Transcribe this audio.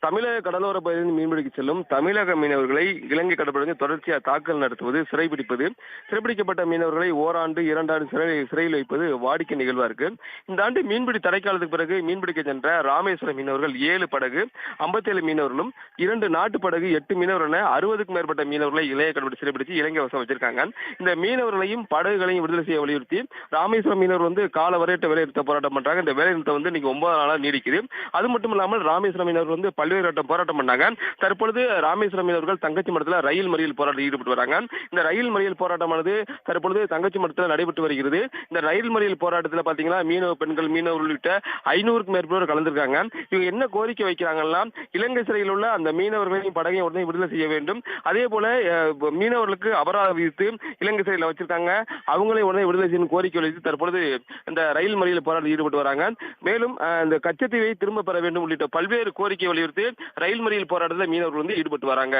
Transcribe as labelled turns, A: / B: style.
A: தமிழக கடலோர பகுதியில் மீன்பிடிக்க செல்லும் தமிழக மீனவர்களை இலங்கை கடற்படை தொடர்ச்சியாக தாக்குதல் நடத்துவது, சிறைபிடிப்பது, சிறைபிடிக்கப்பட்ட மீனவர்களை ஓராண்டு 2 ஆண்டு சிறையில் வைப்பது வாடிக்கை நிகழ்வா இருக்கு. இந்த ஆண்டு மீன்பிடி தடைக்காலத்துக்கு பிறகு மீன்பிடிக்க சென்ற ராமேஸ்வரம் மீனவர்கள் 7 படகு, 57 மீனவர்களும் 2 நாட்டு படகு, 8 மீனவர்கள் என 60க்கும் மேற்பட்ட மீனவர்களை இளைய கடற்படை சிறைபிடிச்சு இலங்கை வசம் வச்சிருக்காங்க. இந்த மீனவர்களையும் படகுகளையும் விடுதலை செய்ய வலியுறுத்தி ராமேஸ்வரம் மீனவர் கால வரையற்ற வேலைநிறுத்த போராட்டம் பண்றாங்க. இந்த வேலைநிறுத்தம் இன்னைக்கு 9 நாளா நீடிக்குது. அது மட்டும் இல்லாமல் ராமேஸ்வரம் மீனவர்கள் பல்வேறு போராட்டம் பண்ணாங்க. தற்பொழுது ராமேஸ்வரம் மீனவர்கள் தங்கச்சி மடத்தில் ரயில் மறியல் போராட்டத்தில் ஈடுபட்டு வராங்க. இந்த ரயில் மறியல் போராட்டமானது தற்பொழுது தங்கச்சி மடத்தில் நடைபெற்று வருகிறது. இந்த ரயில் மறியல் போராட்டத்தில் பாத்தீங்கன்னா மீனவ பெண்கள், மீனவர்கள் உள்ளிட்ட 500க்கும் மேற்பட்டோர் கலந்திருக்காங்க. இவங்க என்ன கோரிக்கை வைக்கிறாங்கன்னா, இலங்கை சிறையில் உள்ள அந்த மீனவர்களையும் படகையும் உடனே விடுதலை செய்ய வேண்டும். அதே போல மீனவர்களுக்கு அபராதம் விதித்து இலங்கை சிறையில் வச்சிருக்காங்க, அவங்களையும் உடனே விடுதலை செய்யணும் கோரிக்கை வைத்து தற்பொழுது இந்த ரயில் மறியல் போராட்டத்தில் ஈடுபட்டு வராங்க. மேலும் இந்த கச்சத்தீவை திரும்ப பெற வேண்டும் உள்ளிட்ட பல்வேறு கோரிக்கை வலியுறுத்தி ரயில் மறியல் போராட்டத்தில் மீனவர்கள் ஈடுபட்டு வராங்க.